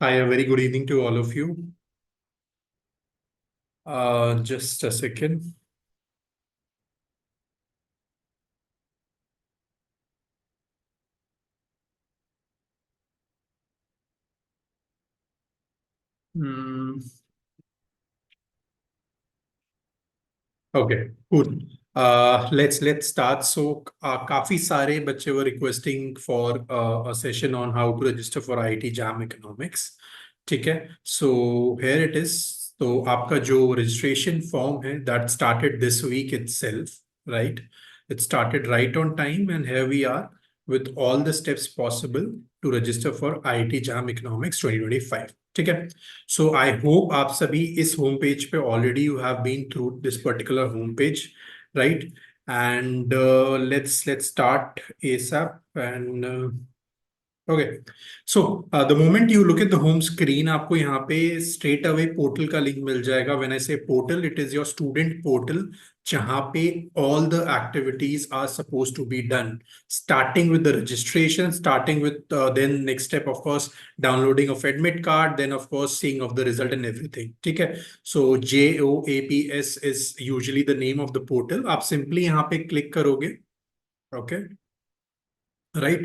Hi, a very good evening to all of you. Just a second. Hmm. Okay, cool. Let's start. So, काफी सारे बच्चे were requesting for a session on how to register for IIT JAM Economics. ठीक है. So here it is. तो आपका जो registration form है that started this week itself, right? It started right on time, and here we are with all the steps possible to register for IIT JAM Economics 2025. ठीक है. So I hope आप सभी इस home page पे already you have been through this particular home page, right? And let's start ASAP. And okay, so the moment you look at the home screen, आपको यहाँ पे straight away portal का link मिल जाएगा. When I say portal, it is your student portal, जहाँ पे all the activities are supposed to be done. Starting with the registration, starting with then next step, of course, downloading of admit card, then of course seeing of the result and everything. ठीक है? So JOAPS is usually the name of the portal. आप simply यहाँ पे click करोगे, okay? Right.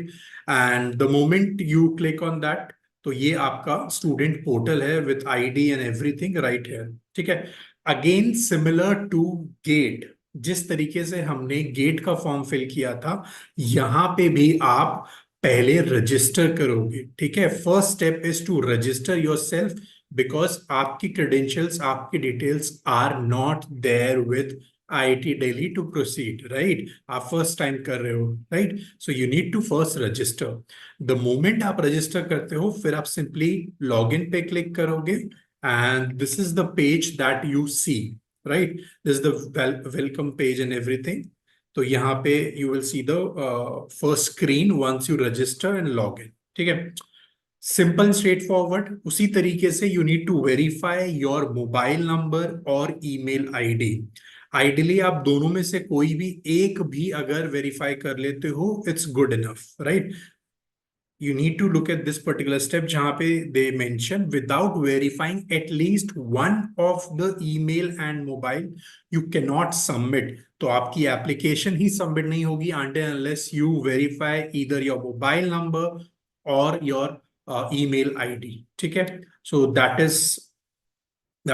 And the moment you click on that, तो ये आपका student portal है with ID and everything right here. ठीक है. अगेन सिमिलर टू गेट, जिस तरीके से हमने गेट का फॉर्म फिल किया था, यहां पे भी आप पहले रजिस्टर करोगे. ठीक है. First step is to register yourself, because आपकी क्रेडेंशियल्स, आपकी details are not there with IIT Delhi to proceed, right? आप फर्स्ट टाइम कर रहे हो, right? So you need to first register. The moment आप register करते हो, फिर आप simply login पे click करोगे, and this is the page that you see, right? This is the welcome page and everything. तो यहाँ पे you will see the first screen once you register and log in. ठीक है. Simple straightforward. उसी तरीके से you need to verify your mobile number और email ID. Ideally आप दोनों में से कोई भी एक भी अगर वेरीफाई कर लेते हो, it's good enough, right? You need to look at this particular step जहां पे they mention without verifying at least one of the email and mobile you cannot submit. तो आपकी एप्लीकेशन ही सबमिट नहीं होगी until unless you verify either your mobile number or your email ID. ठीक है. So that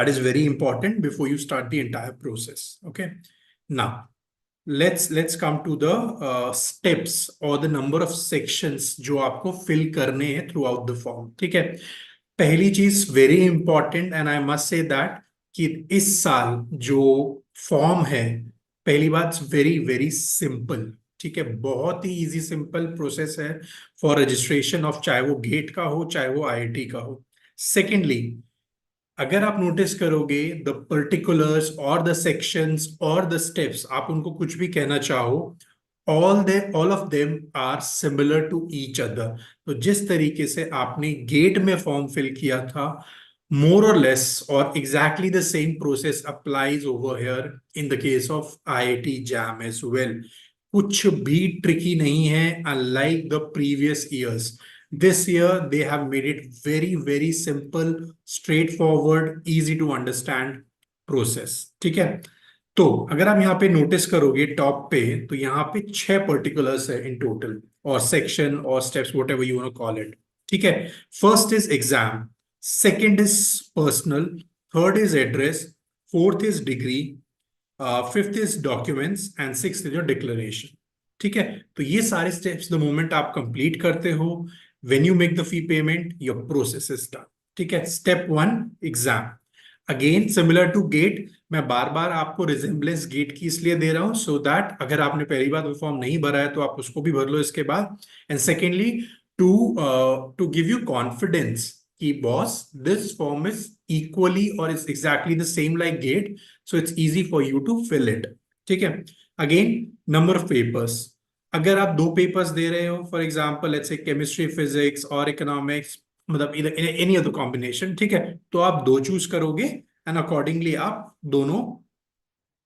is very important before you start the entire process. Okay. Now let's come to the steps or the number of sections जो आपको fill करने हैं throughout the form. ठीक है. पहली चीज very important and I must say that कि इस साल जो फॉर्म है, पहली बात very very simple. ठीक है. बहुत ही इजी सिंपल प्रोसेस है फॉर रजिस्ट्रेशन ऑफ, चाहे वो गेट का हो चाहे वो आईआईटी का हो. सेकेंडली, अगर आप नोटिस करोगे द पर्टिकुलर्स और द सेक्शंस और द स्टेप्स, आप उनको कुछ भी कहना चाहो, all of them are similar to each other. तो जिस तरीके से आपने गेट में फॉर्म फिल किया था, more or less or exactly the same process applies over here in the case of IIT JAM as well. कुछ भी ट्रिकी नहीं है, unlike the previous years. This year they have made it very very simple, straightforward, easy to understand process. ठीक है. तो अगर आप यहाँ पे नोटिस करोगे टॉप पे, तो यहाँ पे 6 पर्टिकुलर्स है इन टोटल, और सेक्शन और steps, whatever you want to call it. ठीक है. First is exam, second is personal, third is address, fourth is degree, fifth is documents, and sixth is your declaration. ठीक है. तो ये सारे steps the moment आप complete करते हो, when you make the fee payment, your process is done. ठीक है. Step 1 exam. Again similar to GATE, मैं बार बार आपको रिजेम्बलेंस गेट की इसलिए दे रहा हूं सो दैट अगर आपने पहली बार वो फॉर्म नहीं भरा है तो आप उसको भी भर लो इसके बाद. And secondly, to give you confidence कि boss this form is equally और is exactly the same like GATE, so it's easy for you to fill it. ठीक है. Again, number of papers. अगर आप 2 पेपर्स दे रहे हो, for example let's say chemistry, physics और इकोनॉमिक्स, मतलब एनी अदर कॉम्बिनेशन, ठीक है, तो आप 2 चूज करोगे एंड अकॉर्डिंगली आप दोनों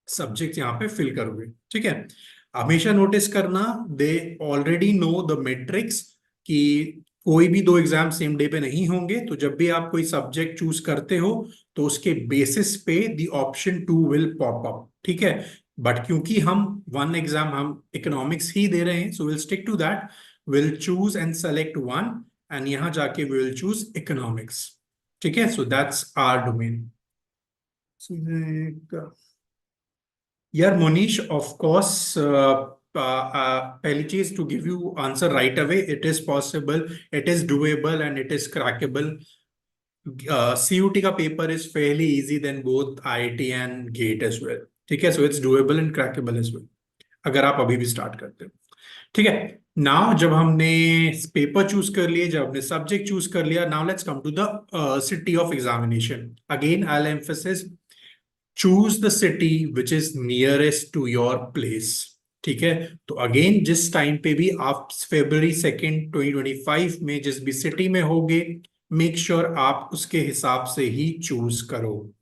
सब्जेक्ट यहाँ पे फिल करोगे. ठीक है. हमेशा नोटिस करना, they already know the matrix कि कोई भी दो एग्जाम सेम डे पे नहीं होंगे, तो जब भी आप कोई सब्जेक्ट चूज करते हो तो उसके बेसिस पे the option two will pop up, ठीक है। बट क्योंकि हम वन एग्जाम हम इकोनॉमिक्स ही दे रहे हैं, so will stick to that, will choose and select one, and यहां जाके विल चूज इकोनॉमिक्स, ठीक है। So that's our domain. यार मोनीश, ऑफ कोर्स, पहली चीज, to give you answer right away, it is possible, it is doable and it is crackable. CUT का paper is fairly easy then both IIT and GATE as well, ठीक है। So it's doable and crackable as well, अगर आप अभी भी start करते हो, ठीक है। नाउ जब हमने पेपर चूज कर लिए, जब हमने सब्जेक्ट चूज कर लिया, now let's come to the city of examination. Again I will emphasis, choose the city which is nearest to your place, ठीक है। तो अगेन जिस टाइम पे भी आप February 2nd 2025 में जिस भी सिटी में होगे, मेक श्योर आप उसके हिसाब से ही चूज करो,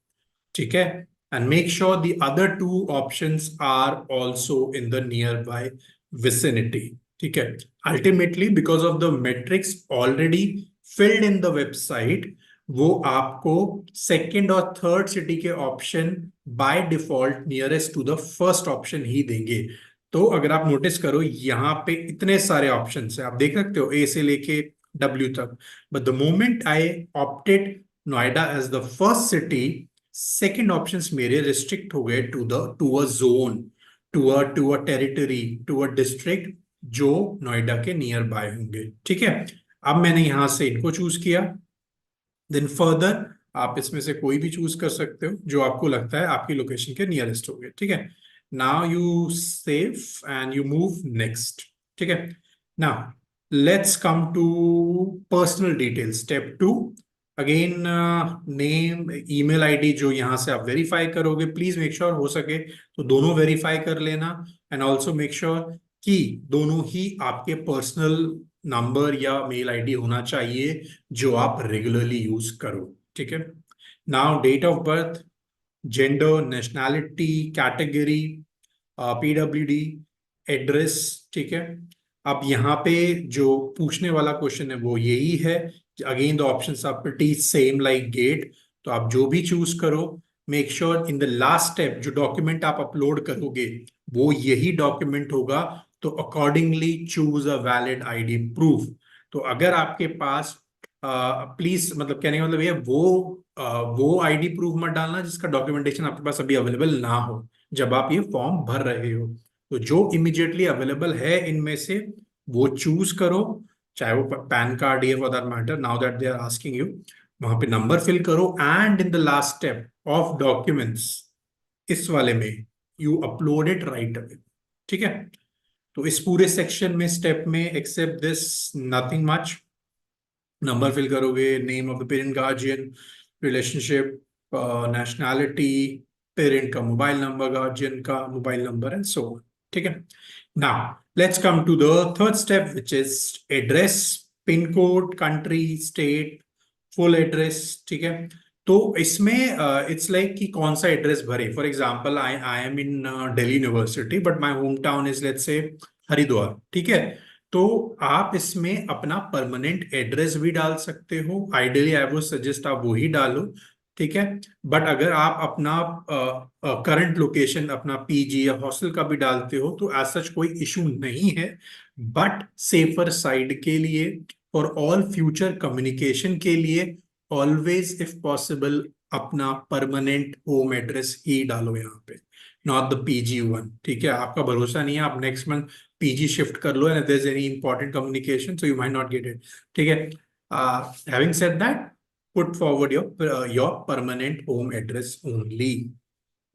ठीक है। And make sure the other two options are also in the near by vicinity, ठीक है। Ultimately because of the metrics already filled in the website, वो आपको सेकंड और थर्ड सिटी के option by default nearest to the first option ही देंगे। तो अगर आप नोटिस करो, यहाँ पे इतने सारे ऑप्शन है, आप देख सकते हो A से लेके W तक, but the moment I opted Noida as the first city, second options मेरे रिस्ट्रिक्ट हो गए to a zone, to a territory, to a district जो नोएडा के नियर बाय होंगे, ठीक है। अब मैंने यहां से इनको चूज किया, देन फर्दर आप इसमें से कोई भी चूज कर सकते हो जो आपको लगता है आपकी लोकेशन के नियरेस्ट होंगे, ठीक है। Now you save and you move next, ठीक है। Now let's come to personal detail, step two. Again name, email ID जो यहाँ से आप वेरीफाई करोगे, प्लीज मेक श्योर हो सके तो दोनों वेरीफाई कर लेना, एंड ऑल्सो मेक श्योर कि दोनों ही आपके पर्सनल नंबर या मेल आईडी होना चाहिए जो आप रेगुलरली यूज करो, ठीक है। Now date of birth, gender, nationality, category, PWD, address, ठीक है। अब यहाँ पे जो पूछने वाला क्वेश्चन है वो यही है, again the options are pretty same like GATE, तो आप जो भी चूज करो, make sure in the last step जो डॉक्यूमेंट आप अपलोड करोगे वो यही डॉक्यूमेंट होगा, तो accordingly choose a valid ID proof. तो अगर आपके पास, प्लीज, मतलब कहने का मतलब ये, वो आईडी प्रूफ मत डालना जिसका डॉक्यूमेंटेशन आपके पास अभी अवेलेबल ना हो जब आप ये फॉर्म भर रहे हो। तो जो इमीडिएटली अवेलेबल है इनमें से वो चूज करो, चाहे वो पैन कार्ड या for that matter, now that they are asking you, वहां पे नंबर फिल करो, and in the last step of documents, इस वाले में you upload it right away, ठीक है। तो इस पूरे सेक्शन में, स्टेप में, except this, nothing much. Number fill करोगे, name of the parent guardian, relationship, nationality, parent का मोबाइल नंबर, गार्जियन का mobile number, and so on, ठीक है। Now let's come to the third step which is address, pin code, country, state, full address, ठीक है। तो इसमें it's like कि कौन सा एड्रेस भरे। For example, I am in Delhi university but my home town is, let's say, Haridwar, ठीक है। तो आप इसमें अपना परमानेंट एड्रेस भी डाल सकते हो, आइडियली आई वुड सजेस्ट आप वो ही डालो, ठीक है। बट अगर आप अपना करंट लोकेशन, अपना PG या हॉस्टल का भी डालते हो तो एज सच कोई इशू नहीं है, बट सेफर साइड के लिए, फॉर ऑल फ्यूचर कम्युनिकेशन के लिए, ऑलवेज इफ पॉसिबल अपना परमानेंट होम एड्रेस ही डालो यहाँ पे, नॉट द PG वन, ठीक है। आपका भरोसा नहीं है, आप नेक्स्ट मंथ PG शिफ्ट कर लो, and there is any important communication so you might not get it, ठीक है। Having said that, put forward your permanent home address only.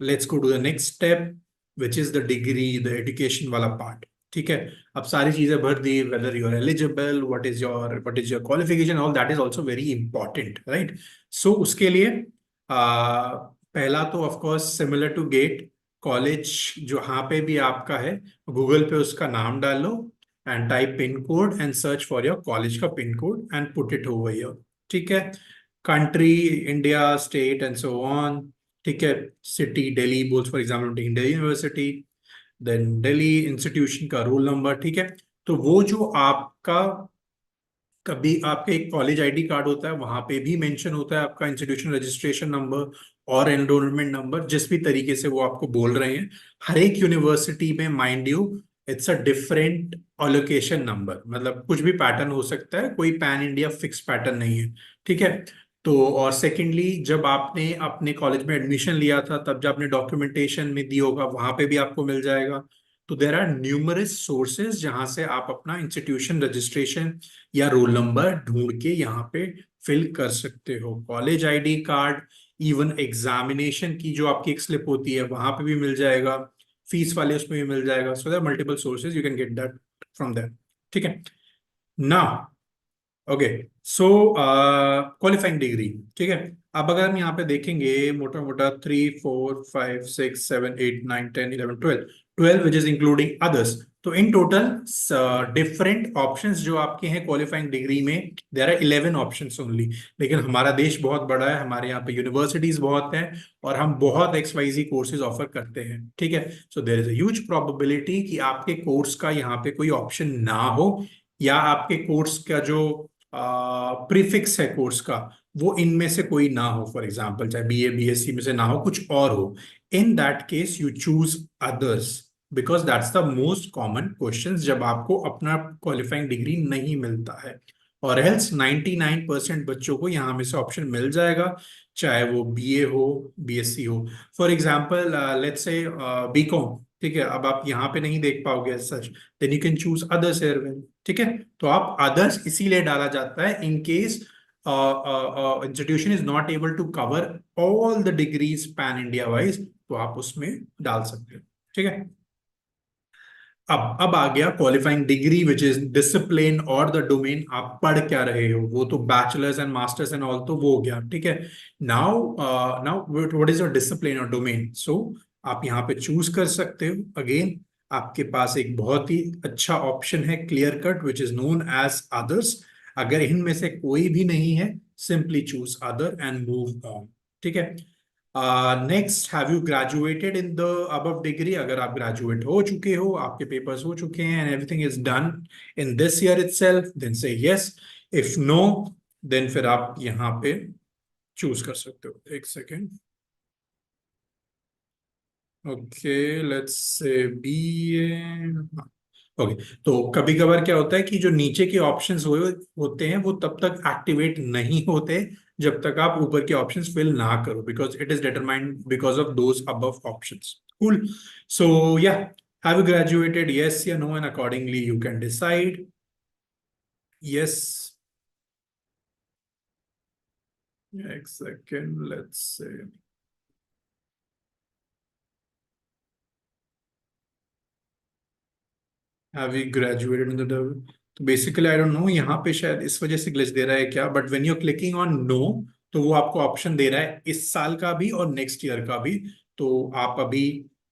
Let's go to the next step, which is the degree, the education वाला part, ठीक है। अब सारी चीजें भर दी, whether you are eligible, what is your qualification, all that is also very important, right? So उसके लिए पहला तो of course similar to gate, college जहाँ पे भी आपका है, गूगल पे उसका नाम डालो, and type pin code and search for your college का pin code and put it over here, ठीक है। Country, India, state and so on, ठीक है। सिटी, दिल्ली बोल for example, Delhi university, then Delhi institution का रोल नंबर, ठीक है। तो वो जो आपका कभी आपके एक कॉलेज आईडी कार्ड होता है, वहां पे भी मेंशन होता है आपका इंस्टीट्यूशन रजिस्ट्रेशन नंबर और एनरोलमेंट नंबर, जिस भी तरीके से वो आपको बोल रहे हैं। हर एक यूनिवर्सिटी में, mind you, it's a different allocation number, मतलब कुछ भी पैटर्न हो सकता है, कोई पैन इंडिया फिक्स पैटर्न नहीं है। ठीक है। तो और सेकेंडली, जब आपने अपने कॉलेज में एडमिशन लिया था, तब जब आपने डॉक्यूमेंटेशन में दी होगा, वहां पे भी आपको मिल जाएगा। तो देर आर न्यूमरस सोर्सेज जहां से आप अपना इंस्टीट्यूशन रजिस्ट्रेशन या रोल नंबर ढूंढ के यहाँ पे फिल कर सकते हो। College ID card, even examination की जो आपकी एक स्लिप होती है, वहां पे भी मिल जाएगा। फीस वाले उसमें भी मिल जाएगा। So there multiple sources, you can get that from that. ठीक है ना। ओके। So qualifying degree. ठीक है। अब अगर हम यहाँ पे देखेंगे, मोटा मोटा 3 4 5 6 7 8 9 10 11 12, 12 विच इज इंक्लूडिंग अदर्स। तो इन टोटल डिफरेंट ऑप्शंस जो आपके हैं क्वालिफाइंग डिग्री में, देर आर 11 ऑप्शंस ओनली। लेकिन हमारा देश बहुत बड़ा है, हमारे यहाँ पे यूनिवर्सिटीज बहुत हैं, और हम बहुत XYZ कोर्सेज ऑफर करते हैं। ठीक है। So there is a huge probability कि आपके कोर्स का यहाँ पे कोई ऑप्शन ना हो, या आपके कोर्स का जो प्रीफिक्स है कोर्स का, वो इनमें से कोई ना हो। फॉर एग्जाम्पल, चाहे BA BSc में से ना हो, कुछ और हो। In that case you choose others, because that's the most common question जब आपको अपना क्वालिफाइंग डिग्री नहीं मिलता है। और एल्स 99% बच्चों को यहाँ में से ऑप्शन मिल जाएगा, चाहे वो BA हो, BSc हो। फॉर एग्जाम्पल, लेट्स से BCom। ठीक है। अब आप यहाँ पे नहीं देख पाओगे such, then you can choose others air. ठीक है। तो आप अदर्स इसीलिए डाला जाता है in case institution is not able to cover all the degrees pan India wise, तो आप उसमें डाल सकते हो। ठीक है। अब आ गया qualifying degree which is discipline और द डोमेन आप पढ़ क्या रहे हो। वो तो bachelors and masters and all तो वो हो गया। ठीक है। Now now what is your discipline और डोमेन। सो आप यहाँ पे चूज कर सकते हो। अगेन, आपके पास एक बहुत ही अच्छा ऑप्शन है, clear cut, which is known as others. अगर इनमें से कोई भी नहीं है, simply choose other and move on. ठीक है। Next, have you graduated in the above degree. अगर आप ग्रेजुएट हो चुके हो, आपके पेपर्स हो चुके हैं, and everything is done in this year itself, then say yes. If no, then फिर आप यहाँ पे चूज कर सकते हो। एक second. Okay, let's say BA। Okay. तो कभी कभार क्या होता है कि जो नीचे के ऑप्शंस हुए होते हैं, वो तब तक एक्टिवेट नहीं होते जब तक आप ऊपर के ऑप्शंस फिल ना करो, because it is determined because of those above options. Cool. So yeah, have you graduated, yes या no, and accordingly you can decide. Yes. एक second, let's say, have you graduated in the double? तो basically I don't know, यहाँ पे शायद इस वजह से glitch दे रहा है क्या, but when you clicking on no, तो वो आपको ऑप्शन दे रहा है इस साल का भी और नेक्स्ट ईयर का भी। तो आप अभी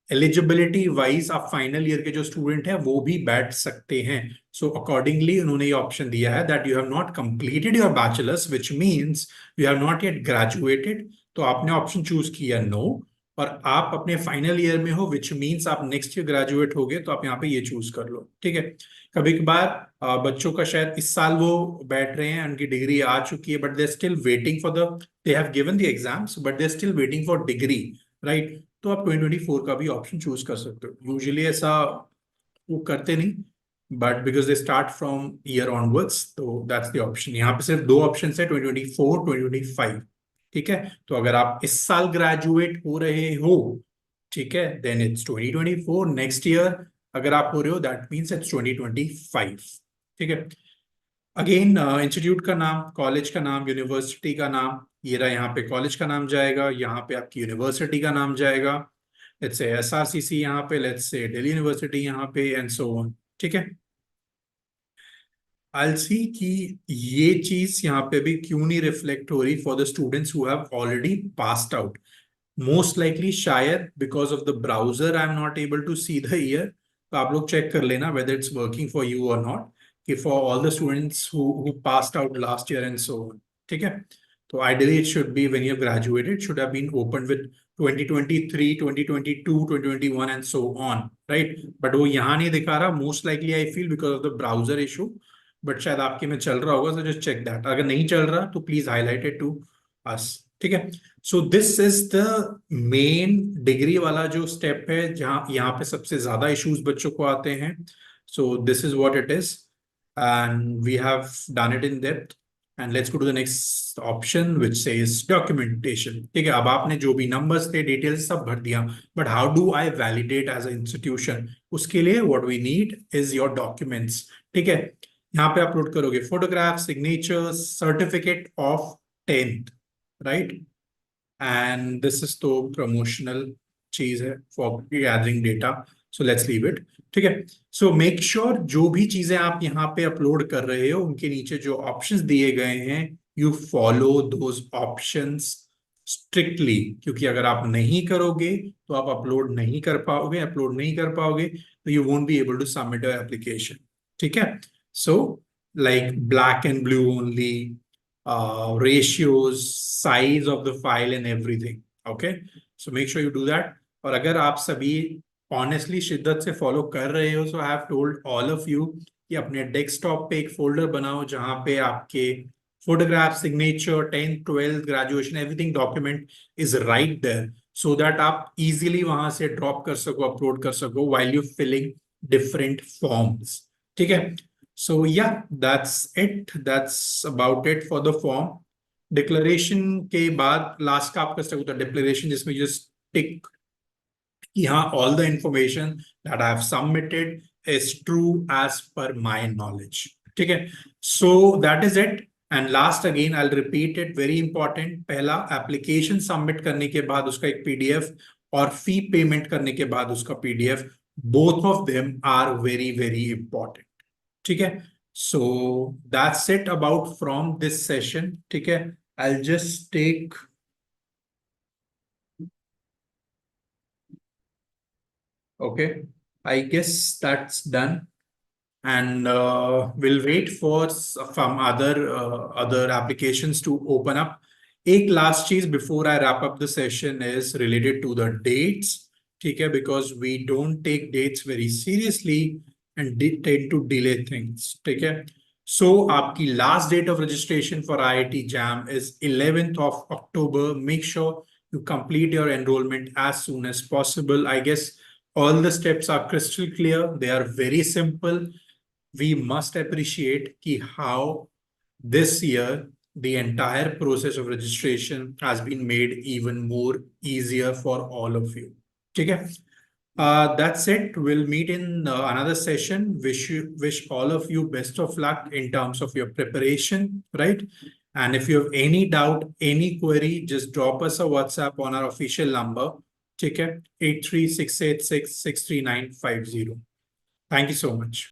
एलिजिबिलिटी वाइज आप फाइनल ईयर के जो स्टूडेंट हैं वो भी बैठ सकते हैं। सो अकॉर्डिंगली उन्होंने ये ऑप्शन दिया है that you have not completed your bachelors, which means you have not yet graduated. तो आपने ऑप्शन चूज किया नो, और आप अपने फाइनल ईयर में हो, विच मीन्स आप नेक्स्ट ईयर ग्रेजुएट हो गए, तो आप यहाँ पे ये चूज कर लो। ठीक है। कभी कभार बच्चों का शायद इस साल वो बैठ रहे हैं, उनकी डिग्री आ चुकी है, but they still waiting for the, they have given the exams but they still waiting for degree, right. तो आप 2024 का भी ऑप्शन चूज कर सकते हो। यूजुअली ऐसा वो करते नहीं, but because they start from year onwards, तो दैट्स द ऑप्शन। यहाँ पे सिर्फ दो ऑप्शन है, 2024 2025। ठीक है। तो अगर आप इस साल ग्रेजुएट हो रहे हो, ठीक है, देन इट्स 2024। नेक्स्ट ईयर अगर आप हो रहे हो, दैट मीन्स इट्स 2025। ठीक है। अगेन, इंस्टीट्यूट का नाम, कॉलेज का नाम, यूनिवर्सिटी का नाम, ये रहा। यहाँ पे कॉलेज का नाम जाएगा, यहाँ पे आपकी यूनिवर्सिटी का नाम जाएगा। लेट्स से SRCC यहाँ पे, लेट्स से दिल्ली यूनिवर्सिटी यहाँ पे, एंड सो ऑन। ठीक है। आई सी कि ये चीज यहाँ पे भी क्यों नहीं रिफ्लेक्ट हो रही for the students who have already passed out. Most likely शायद because of the browser I am not able to see the year. तो आप लोग चेक कर लेना whether it's working for you और नॉट, कि for all the students who passed out last year and so on. ठीक है। तो ideally it should be when you graduated, should have been open with 2023 2022 2021 and so on, right. But वो यहाँ नहीं दिखा रहा, most likely I feel because of the browser issue. But शायद आपके में चल रहा होगा, सो जस्ट चेक दैट. अगर नहीं चल रहा तो please highlight it to us. ठीक है. So this is the main degree वाला जो स्टेप है, जहाँ यहाँ पे सबसे ज्यादा इश्यूज बच्चों को आते हैं. So this is what it is, and we have done it in depth. And let's go to the next option which says documentation. ठीक है, अब आपने जो भी नंबर्स थे, डिटेल्स सब भर दिया, but how do I validate as a institution? उसके लिए what we need is your documents. ठीक है, यहाँ पे अपलोड करोगे photograph, signature, certificate of 10th, right? And this is तो प्रमोशनल चीज है for gathering data, so let's leave it. ठीक है. सो मेक श्योर जो भी चीजें आप यहाँ पे अपलोड कर रहे हो, उनके नीचे जो ऑप्शंस दिए गए हैं, you follow those options strictly. क्योंकि अगर आप नहीं करोगे तो आप अपलोड नहीं कर पाओगे. अपलोड नहीं कर पाओगे तो you won't be able to submit your application. ठीक है. So like black and blue only, ratios, size of the file and everything. Okay, so make sure you do that. और अगर आप सभी ऑनेस्टली शिद्दत से फॉलो कर रहे हो, so I have told all of you कि अपने डेस्कटॉप पे एक फोल्डर बनाओ जहां पे आपके photograph, signature, 10th 12th graduation, everything document is right there, so that आप इजीली वहां से ड्रॉप कर सको, अपलोड कर सको while you filling different forms. ठीक है. So yeah, that's it. That's about it for the form. Declaration के बाद लास्ट का आप कर सकते हो डिक्लेरेशन, जिसमें just tick कि हाँ, all the information that I have submitted is true as per my knowledge. ठीक है. So that is it. And last again, I'll repeat it. Very important. पहला, application submit करने के बाद उसका एक PDF, और fee payment करने के बाद उसका PDF. Both of them are very, very important. ठीक है. So that's it about from this session. ठीक है. I'll just take, okay, I guess that's done, and we'll wait for some other applications to open up. एक last चीज before I wrap up the session is related to the dates. ठीक है, because we don't take dates very seriously and tend to delay things. ठीक है. So आपकी last date of registration for IIT JAM is 11th of October. Make sure you complete your enrollment as soon as possible. I guess all the steps are crystal clear. They are very simple. We must appreciate ki how this year the entire process of registration has been made even more easier for all of you. Okay. That's it. We'll meet in another session. Wish all of you best of luck in terms of your preparation, right? And if you have any doubt, any query, just drop us a WhatsApp on our official number. Okay, 83686639950. Thank you so much.